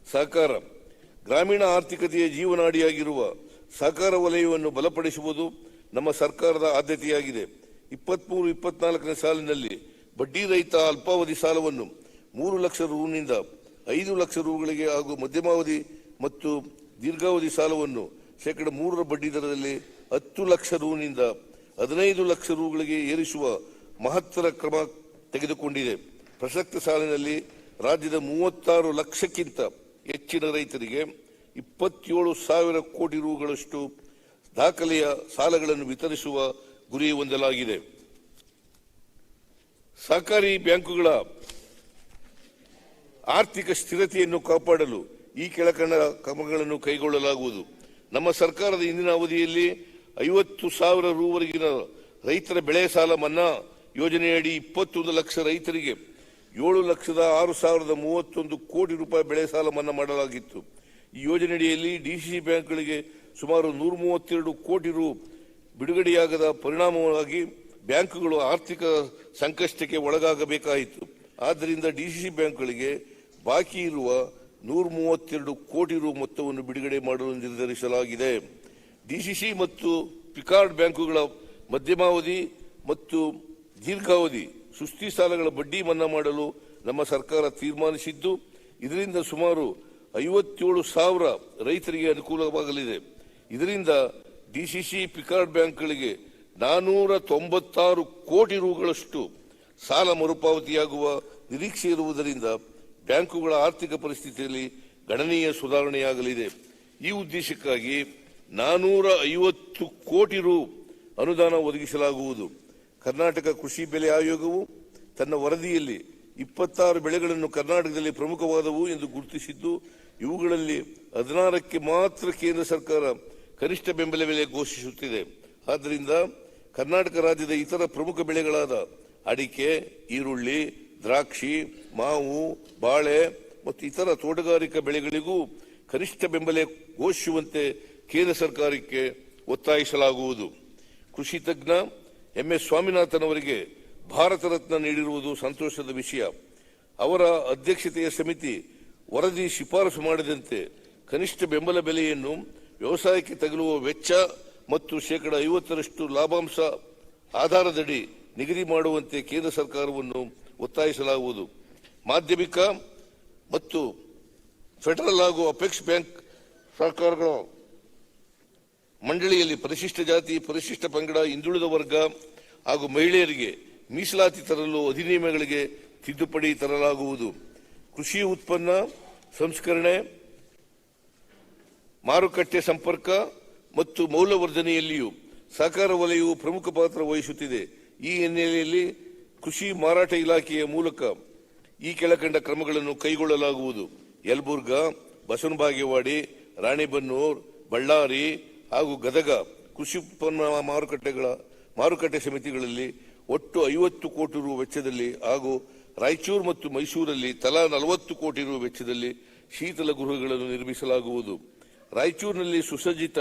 ಸಹಕಾರ. ಗ್ರಾಮೀಣ ಆರ್ಥಿಕತೆಯ ಜೀವನಾಡಿಯಾಗಿರುವ ಸಹಕಾರ ವಲಯವನ್ನು ಬಲಪಡಿಸುವುದು ನಮ್ಮ ಸರ್ಕಾರದ ಆದ್ಯತೆಯಾಗಿದೆ. 23-24ನೇ ಸಾಲಿನಲ್ಲಿ ಬಡ್ಡಿ ರಹಿತ ಅಲ್ಪಾವಧಿ ಸಾಲವನ್ನು 3 ಲಕ್ಷ ರುನಿಂದ 5 ಲಕ್ಷ ರುಗಳಿಗೆ ಹಾಗೂ ಮಧ್ಯಮಾವಧಿ ಮತ್ತು ದೀರ್ಘಾವಧಿ ಸಾಲವನ್ನು 3% ಬಡ್ಡಿ ದರದಲ್ಲಿ 10 ಲಕ್ಷ ರುನಿಂದ 15 ಲಕ್ಷ ರುಗಳಿಗೆ ಏರಿಸುವ ಮಹತ್ತರ ಕ್ರಮ ತೆಗೆದುಕೊಂಡಿದೆ. ಪ್ರಸಕ್ತ ಸಾಲಿನಲ್ಲಿ ರಾಜ್ಯದ 36 ಲಕ್ಷಕ್ಕಿಂತ ಹೆಚ್ಚಿನ ರೈತರಿಗೆ 27,000 ಕೋಟಿ ರುಗಳಷ್ಟು ದಾಖಲೆಯ ಸಾಲಗಳನ್ನು ವಿತರಿಸುವ ಗುರಿ ಹೊಂದಲಾಗಿದೆ. ಸಹಕಾರಿ ಬ್ಯಾಂಕುಗಳ ಆರ್ಥಿಕ ಸ್ಥಿರತೆಯನ್ನು ಕಾಪಾಡಲು ಈ ಕೆಳಕಂಡ ಕ್ರಮಗಳನ್ನು ಕೈಗೊಳ್ಳಲಾಗುವುದು. ನಮ್ಮ ಸರ್ಕಾರದ ಇಂದಿನ ಅವಧಿಯಲ್ಲಿ 50,000 ರುವರೆಗಿನ ರೈತರ ಬೆಳೆ ಸಾಲ ಮನ್ನಾ ಯೋಜನೆಯಡಿ 21 ಲಕ್ಷ ರೈತರಿಗೆ 7,06,031 ಕೋಟಿ ರೂಪಾಯಿ ಬೆಳೆ ಸಾಲ ಮನ್ನಾ ಮಾಡಲಾಗಿತ್ತು. ಈ ಯೋಜನೆಯಡಿಯಲ್ಲಿ ಡಿಸಿಸಿ ಬ್ಯಾಂಕ್ಗಳಿಗೆ ಸುಮಾರು 132 ಕೋಟಿ ರು ಬಿಡುಗಡೆಯಾಗದ ಪರಿಣಾಮವಾಗಿ ಬ್ಯಾಂಕುಗಳು ಆರ್ಥಿಕ ಸಂಕಷ್ಟಕ್ಕೆ ಒಳಗಾಗಬೇಕಾಯಿತು. ಆದ್ದರಿಂದ ಡಿಸಿಸಿ ಬ್ಯಾಂಕ್ಗಳಿಗೆ ಬಾಕಿ ಇರುವ 132 ಕೋಟಿ ರು ಮೊತ್ತವನ್ನು ಬಿಡುಗಡೆ ಮಾಡಲು ನಿರ್ಧರಿಸಲಾಗಿದೆ. ಡಿಸಿಸಿ ಮತ್ತು ಪಿಕಾರ್ಡ್ ಬ್ಯಾಂಕುಗಳ ಮಧ್ಯಮಾವಧಿ ಮತ್ತು ದೀರ್ಘಾವಧಿ ಸುಸ್ತಿ ಸಾಲಗಳ ಬಡ್ಡಿ ಮನ್ನಾ ಮಾಡಲು ನಮ್ಮ ಸರ್ಕಾರ ತೀರ್ಮಾನಿಸಿದ್ದು, ಇದರಿಂದ ಸುಮಾರು 57,000 ರೈತರಿಗೆ ಅನುಕೂಲವಾಗಲಿದೆ. ಇದರಿಂದ ಡಿಸಿಸಿ ಪಿಕಾರ್ಡ್ ಬ್ಯಾಂಕ್ಗಳಿಗೆ 496 ಕೋಟಿ ರುಗಳಷ್ಟು ಸಾಲ ಮರುಪಾವತಿಯಾಗುವ ನಿರೀಕ್ಷೆ ಇರುವುದರಿಂದ ಬ್ಯಾಂಕುಗಳ ಆರ್ಥಿಕ ಪರಿಸ್ಥಿತಿಯಲ್ಲಿ ಗಣನೀಯ ಸುಧಾರಣೆಯಾಗಲಿದೆ. ಈ ಉದ್ದೇಶಕ್ಕಾಗಿ 450 ಕೋಟಿ ರು ಅನುದಾನ ಒದಗಿಸಲಾಗುವುದು. ಕರ್ನಾಟಕ ಕೃಷಿ ಬೆಲೆ ಆಯೋಗವು ತನ್ನ ವರದಿಯಲ್ಲಿ 26 ಬೆಳೆಗಳನ್ನು ಕರ್ನಾಟಕದಲ್ಲಿ ಪ್ರಮುಖವಾದವು ಎಂದು ಗುರುತಿಸಿದ್ದು, ಇವುಗಳಲ್ಲಿ 16ಕ್ಕೆ ಮಾತ್ರ ಕೇಂದ್ರ ಸರ್ಕಾರ ಕನಿಷ್ಠ ಬೆಂಬಲ ಬೆಲೆ ಘೋಷಿಸುತ್ತಿದೆ. ಆದ್ದರಿಂದ ಕರ್ನಾಟಕ ರಾಜ್ಯದ ಇತರ ಪ್ರಮುಖ ಬೆಳೆಗಳಾದ ಅಡಿಕೆ, ಈರುಳ್ಳಿ, ದ್ರಾಕ್ಷಿ, ಮಾವು, ಬಾಳೆ ಮತ್ತು ಇತರ ತೋಟಗಾರಿಕಾ ಬೆಳೆಗಳಿಗೂ ಕನಿಷ್ಠ ಬೆಂಬಲ ಘೋಷಿಸುವಂತೆ ಕೇಂದ್ರ ಸರ್ಕಾರಕ್ಕೆ ಒತ್ತಾಯಿಸಲಾಗುವುದು. ಕೃಷಿ ತಜ್ಞ MS ಸ್ವಾಮಿನಾಥನ್ ಅವರಿಗೆ ಭಾರತ ರತ್ನ ನೀಡಿರುವುದು ಸಂತೋಷದ ವಿಷಯ. ಅವರ ಅಧ್ಯಕ್ಷತೆಯ ಸಮಿತಿ ವರದಿ ಶಿಫಾರಸು ಮಾಡಿದಂತೆ ಕನಿಷ್ಠ ಬೆಂಬಲ ಬೆಲೆಯನ್ನು ವ್ಯವಸಾಯಕ್ಕೆ ತಗುಲುವ ವೆಚ್ಚ ಮತ್ತು 50% ಲಾಭಾಂಶ ಆಧಾರದಡಿ ನಿಗದಿ ಮಾಡುವಂತೆ ಕೇಂದ್ರ ಸರ್ಕಾರವನ್ನು ಒತ್ತಾಯಿಸಲಾಗುವುದು. ಮಾಧ್ಯಮಿಕ ಮತ್ತು ಫೆಡರಲ್ ಹಾಗೂ ಅಪೆಕ್ಸ್ ಬ್ಯಾಂಕ್ ಸರ್ಕಾರಗಳ ಮಂಡಳಿಯಲ್ಲಿ ಪರಿಶಿಷ್ಟ ಜಾತಿ, ಪರಿಶಿಷ್ಟ ಪಂಗಡ, ಹಿಂದುಳಿದ ವರ್ಗ ಹಾಗೂ ಮಹಿಳೆಯರಿಗೆ ಮೀಸಲಾತಿ ತರಲು ಅಧಿನಿಯಮಗಳಿಗೆ ತಿದ್ದುಪಡಿ ತರಲಾಗುವುದು. ಕೃಷಿ ಉತ್ಪನ್ನ ಸಂಸ್ಕರಣೆ, ಮಾರುಕಟ್ಟೆ ಸಂಪರ್ಕ ಮತ್ತು ಮೌಲ್ಯವರ್ಧನೆಯಲ್ಲಿಯೂ ಸಹಕಾರ ವಲಯವು ಪ್ರಮುಖ ಪಾತ್ರ ವಹಿಸುತ್ತಿದೆ. ಈ ಹಿನ್ನೆಲೆಯಲ್ಲಿ ಕೃಷಿ ಮಾರಾಟ ಇಲಾಖೆಯ ಮೂಲಕ ಈ ಕೆಳಕಂಡ ಕ್ರಮಗಳನ್ನು ಕೈಗೊಳ್ಳಲಾಗುವುದು. ಯಲಬುರ್ಗಾ, ಬಸವನಬಾಗೇವಾಡಿ, ರಾಣೆಬೆನ್ನೂರು, ಬಳ್ಳಾರಿ ಹಾಗೂ ಗದಗ ಕೃಷಿ ಉತ್ಪನ್ನ ಮಾರುಕಟ್ಟೆ ಸಮಿತಿಗಳಲ್ಲಿ ಒಟ್ಟು 50 ಕೋಟಿ ರು ವೆಚ್ಚದಲ್ಲಿ ಹಾಗೂ ರಾಯಚೂರು ಮತ್ತು ಮೈಸೂರಲ್ಲಿ ತಲಾ 40 ಕೋಟಿ ರು ವೆಚ್ಚದಲ್ಲಿ ಶೀತಲ ಗೃಹಗಳನ್ನು ನಿರ್ಮಿಸಲಾಗುವುದು. ರಾಯಚೂರಿನಲ್ಲಿ ಸುಸಜ್ಜಿತ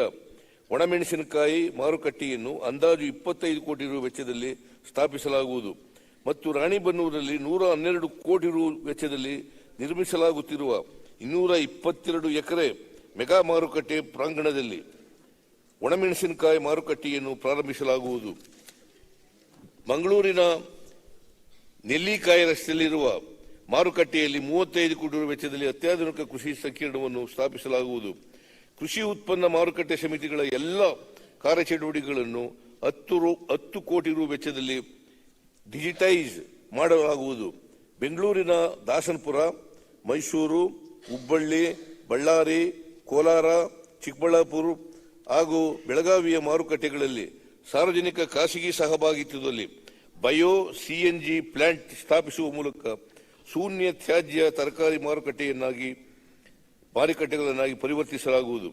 ಒಣಮೆಣಸಿನಕಾಯಿ ಮಾರುಕಟ್ಟೆಯನ್ನು ಅಂದಾಜು 25 ಕೋಟಿ ರು ವೆಚ್ಚದಲ್ಲಿ ಸ್ಥಾಪಿಸಲಾಗುವುದು ಮತ್ತು ರಾಣಿಬೆನ್ನೂರಿನಲ್ಲಿ 112 ಕೋಟಿ ರು ವೆಚ್ಚದಲ್ಲಿ ನಿರ್ಮಿಸಲಾಗುತ್ತಿರುವ 222 ಎಕರೆ ಮೆಗಾ ಮಾರುಕಟ್ಟೆ ಪ್ರಾಂಗಣದಲ್ಲಿ ಒಣಮೆಣಸಿನಕಾಯಿ ಮಾರುಕಟ್ಟೆಯನ್ನು ಪ್ರಾರಂಭಿಸಲಾಗುವುದು. ಮಂಗಳೂರಿನ ನೆಲ್ಲಿಕಾಯಿ ರಸ್ತೆಯಲ್ಲಿರುವ ಮಾರುಕಟ್ಟೆಯಲ್ಲಿ 35 ಕೋಟಿ ರು ವೆಚ್ಚದಲ್ಲಿ ಅತ್ಯಾಧುನಿಕ ಕೃಷಿ ಸಂಕೀರ್ಣವನ್ನು ಸ್ಥಾಪಿಸಲಾಗುವುದು. ಕೃಷಿ ಉತ್ಪನ್ನ ಮಾರುಕಟ್ಟೆ ಸಮಿತಿಗಳ ಎಲ್ಲ ಕಾರ್ಯಚಟುವಟಿಕೆಗಳನ್ನು 10 ಕೋಟಿ ರು ವೆಚ್ಚದಲ್ಲಿ ಡಿಜಿಟೈಸ್ ಮಾಡಲಾಗುವುದು. ಬೆಂಗಳೂರಿನ ದಾಸನಪುರ, ಮೈಸೂರು, ಹುಬ್ಬಳ್ಳಿ, ಬಳ್ಳಾರಿ, ಕೋಲಾರ, ಚಿಕ್ಕಬಳ್ಳಾಪುರ ಹಾಗೂ ಬೆಳಗಾವಿಯ ಮಾರುಕಟ್ಟೆಗಳಲ್ಲಿ ಸಾರ್ವಜನಿಕ ಖಾಸಗಿ ಸಹಭಾಗಿತ್ವದಲ್ಲಿ ಬಯೋ CNG ಪ್ಲಾಂಟ್ ಸ್ಥಾಪಿಸುವ ಮೂಲಕ ಶೂನ್ಯ ತ್ಯಾಜ್ಯ ತರಕಾರಿ ಮಾರುಕಟ್ಟೆಗಳನ್ನಾಗಿ ಪರಿವರ್ತಿಸಲಾಗುವುದು.